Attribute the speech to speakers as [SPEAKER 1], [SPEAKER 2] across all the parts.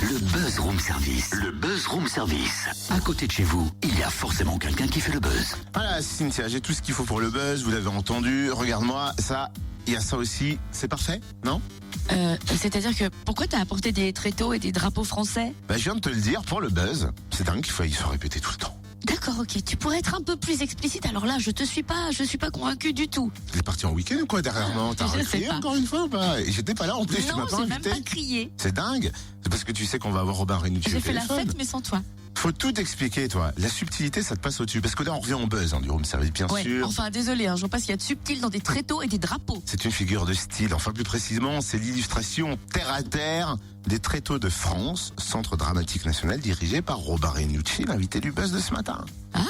[SPEAKER 1] Le Buzz Room Service. Le Buzz Room Service. À côté de chez vous, il y a forcément quelqu'un qui fait le buzz.
[SPEAKER 2] Voilà, Cynthia, j'ai tout ce qu'il faut pour le buzz, vous l'avez entendu. Regarde-moi, ça, il y a ça aussi. C'est parfait, non?
[SPEAKER 3] C'est-à-dire que pourquoi t'as apporté des tréteaux et des drapeaux français?
[SPEAKER 2] Je viens de te le dire, pour le buzz, c'est dingue qu'il faut répéter tout le temps.
[SPEAKER 3] D'accord, ok. Tu pourrais être un peu plus explicite. Alors là, je suis pas convaincue du tout.
[SPEAKER 2] T'es parti en week-end ou quoi derrière moi? T'as
[SPEAKER 3] Je sais
[SPEAKER 2] crié
[SPEAKER 3] pas.
[SPEAKER 2] encore une fois ou pas? Et j'étais pas là en plus, tu m'as
[SPEAKER 3] Non,
[SPEAKER 2] pas
[SPEAKER 3] j'ai même
[SPEAKER 2] invité.
[SPEAKER 3] pas crié.
[SPEAKER 2] C'est dingue. C'est parce que tu sais qu'on va avoir Robin Renucci au
[SPEAKER 3] J'ai fait la
[SPEAKER 2] téléphone.
[SPEAKER 3] fête, mais sans toi.
[SPEAKER 2] Faut tout expliquer, toi. La subtilité, ça te passe au-dessus. Parce que là, on revient au buzz, du room service, bien
[SPEAKER 3] Ouais.
[SPEAKER 2] sûr.
[SPEAKER 3] Enfin, désolé, je vois pas ce qu'il y a de subtil dans des tréteaux et des drapeaux.
[SPEAKER 2] C'est une figure de style. Enfin, plus précisément, c'est l'illustration terre à terre des tréteaux de France, centre dramatique national dirigé par Robin Renucci, l'invité du buzz de ce matin.
[SPEAKER 3] Ah,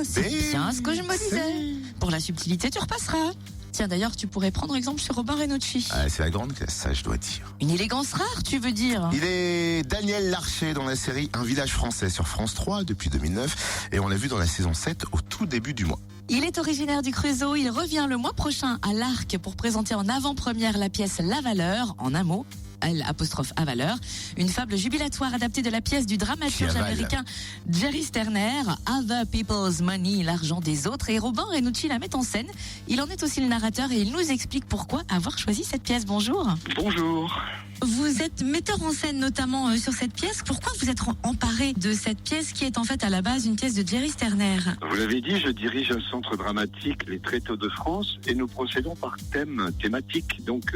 [SPEAKER 3] c'est
[SPEAKER 2] Mais
[SPEAKER 3] bien ce que je me disais. Pour la subtilité, tu repasseras. Tiens, d'ailleurs, tu pourrais prendre exemple sur Robin Renucci.
[SPEAKER 2] Ah, c'est la grande classe, ça, je dois dire.
[SPEAKER 3] Une élégance rare, tu veux dire?
[SPEAKER 2] Il est Daniel Larcher dans la série Un village français sur France 3 depuis 2009 et on l'a vu dans la saison 7 au tout début du mois.
[SPEAKER 3] Il est originaire du Creusot. Il revient le mois prochain à l'Arc pour présenter en avant-première la pièce La Valeur, en un mot. L''A valeur, une fable jubilatoire adaptée de la pièce du dramaturge américain Jerry Sterner, Other People's Money, l'argent des autres, et Robin Renucci la met en scène. Il en est aussi le narrateur et il nous explique pourquoi avoir choisi cette pièce. Bonjour.
[SPEAKER 4] Bonjour.
[SPEAKER 3] Vous êtes metteur en scène notamment sur cette pièce. Pourquoi vous êtes emparé de cette pièce qui est en fait à la base une pièce de Jerry Sterner?
[SPEAKER 4] Vous l'avez dit, je dirige un centre dramatique, les Tréteaux de France, et nous procédons par thématique. Donc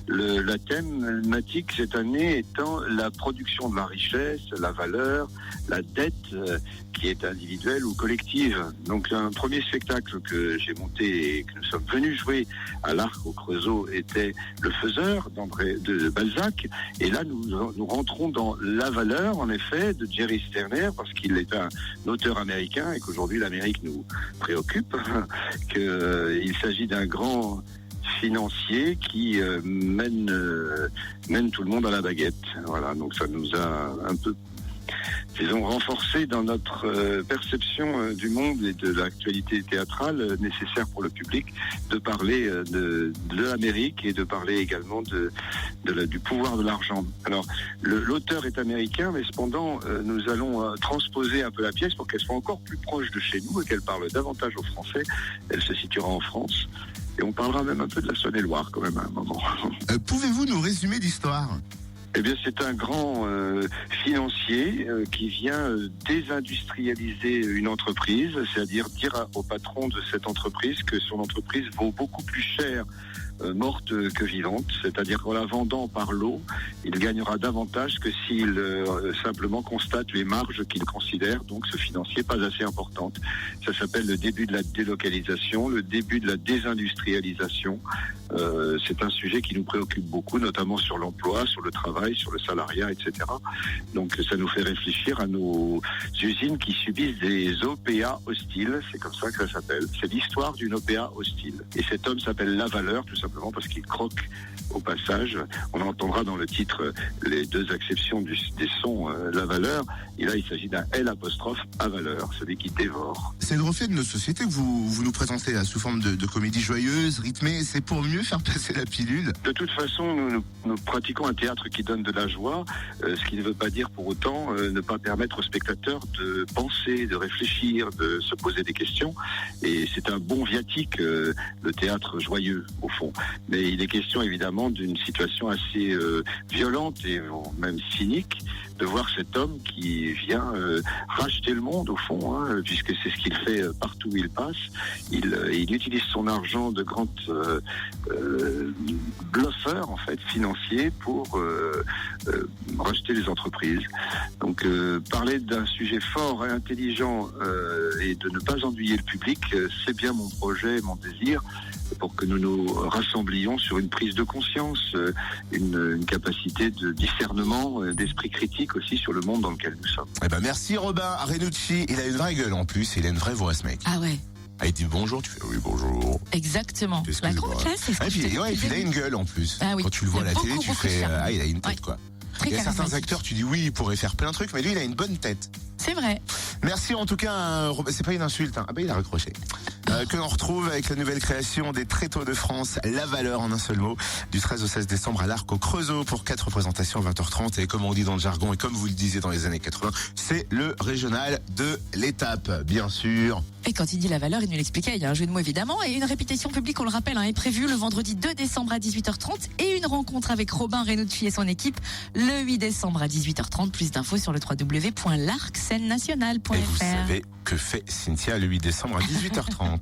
[SPEAKER 4] la thématique cette année étant la production de la richesse, la valeur, la dette qui est individuelle ou collective. Donc un premier spectacle que j'ai monté et que nous sommes venus jouer à l'Arc au Creusot était Le Faiseur de Balzac. Et là, nous rentrons dans La Valeur, en effet, de Jerry Sterner, parce qu'il est un auteur américain et qu'aujourd'hui l'Amérique nous préoccupe, qu'il s'agit d'un grand financier qui mène tout le monde à la baguette. Voilà, donc ça nous a un peu, disons, renforcé dans notre perception du monde et de l'actualité théâtrale nécessaire pour le public de parler de l'Amérique et de parler également du pouvoir de l'argent. Alors, l'auteur est américain, mais cependant, nous allons transposer un peu la pièce pour qu'elle soit encore plus proche de chez nous et qu'elle parle davantage aux Français. Elle se situera en France. Et on parlera même un peu de la Saône-et-Loire quand même à un moment.
[SPEAKER 2] Pouvez-vous nous résumer l'histoire?
[SPEAKER 4] Eh bien, c'est un grand financier qui vient désindustrialiser une entreprise, c'est-à-dire dire au patron de cette entreprise que son entreprise vaut beaucoup plus cher morte que vivante, c'est-à-dire qu'en la vendant par lot, il gagnera davantage que s'il simplement constate les marges qu'il considère, donc ce financier, pas assez importantes. Ça s'appelle le début de la délocalisation, le début de la désindustrialisation. C'est un sujet qui nous préoccupe beaucoup, notamment sur l'emploi, sur le travail, sur le salariat, etc. Donc ça nous fait réfléchir à nos usines qui subissent des OPA hostiles, c'est comme ça que ça s'appelle. C'est l'histoire d'une OPA hostile. Et cet homme s'appelle La Valeur, tout simplement parce qu'il croque au passage. On entendra dans le titre les deux acceptions des sons La Valeur. Et là, il s'agit d'un L''A valeur, celui qui dévore.
[SPEAKER 2] C'est le reflet de nos sociétés que vous nous présentez là, sous forme de comédie joyeuse, rythmée. C'est pour mieux faire passer la pilule.
[SPEAKER 4] De toute façon, nous pratiquons un théâtre qui donne de la joie, ce qui ne veut pas dire pour autant ne pas permettre aux spectateurs de penser, de réfléchir, de se poser des questions. Et c'est un bon viatique, le théâtre joyeux, au fond. Mais il est question évidemment d'une situation assez violente et même cynique, de voir cet homme qui vient racheter le monde au fond, puisque c'est ce qu'il fait partout où il passe. Il utilise son argent de grand bluffeur en fait financier pour racheter les entreprises. Donc parler d'un sujet fort et intelligent et de ne pas ennuyer le public, c'est bien mon projet, mon désir, pour que nous nous rassemblions sur une prise de conscience, une capacité de discernement, d'esprit critique aussi sur le monde dans lequel nous sommes.
[SPEAKER 2] Eh ben merci Robin Renucci, il a une vraie gueule en plus, il a une vraie voix ce mec.
[SPEAKER 3] Ah ouais.
[SPEAKER 2] Ah, il dit bonjour, tu fais oui bonjour.
[SPEAKER 3] Exactement. La
[SPEAKER 2] Excusez-moi.
[SPEAKER 3] grande classe, c'est ce que
[SPEAKER 2] Et puis,
[SPEAKER 3] je te
[SPEAKER 2] il a une gueule en plus.
[SPEAKER 3] Ah oui.
[SPEAKER 2] Quand tu le vois à
[SPEAKER 3] Il a
[SPEAKER 2] la télé,
[SPEAKER 3] beaucoup,
[SPEAKER 2] tu
[SPEAKER 3] beaucoup
[SPEAKER 2] fais
[SPEAKER 3] de charme.
[SPEAKER 2] il a une tête
[SPEAKER 3] Ouais.
[SPEAKER 2] quoi.
[SPEAKER 3] Très
[SPEAKER 2] Il y a certains
[SPEAKER 3] charismatique.
[SPEAKER 2] acteurs, tu dis oui, il pourrait faire plein de trucs, mais lui, il a une bonne tête.
[SPEAKER 3] C'est vrai.
[SPEAKER 2] Merci en tout cas, Robin. C'est pas une insulte, hein. Ah ben il a raccroché. que l'on retrouve avec la nouvelle création des Tréteaux de France, La Valeur en un seul mot, du 13 au 16 décembre à l'Arc au Creusot pour 4 représentations à 20h30. Et comme on dit dans le jargon et comme vous le disiez dans les années 80, c'est le régional de l'étape, bien sûr.
[SPEAKER 3] Et quand il dit La Valeur, il nous l'expliquait, il y a un jeu de mots évidemment, et une répétition publique, on le rappelle, est prévue le vendredi 2 décembre à 18h30 et une rencontre avec Robin Renucci et son équipe le 8 décembre à 18h30. Plus d'infos sur le www.larcscenenationale.fr.
[SPEAKER 2] Et vous savez que fait Cynthia le 8 décembre à 18h30.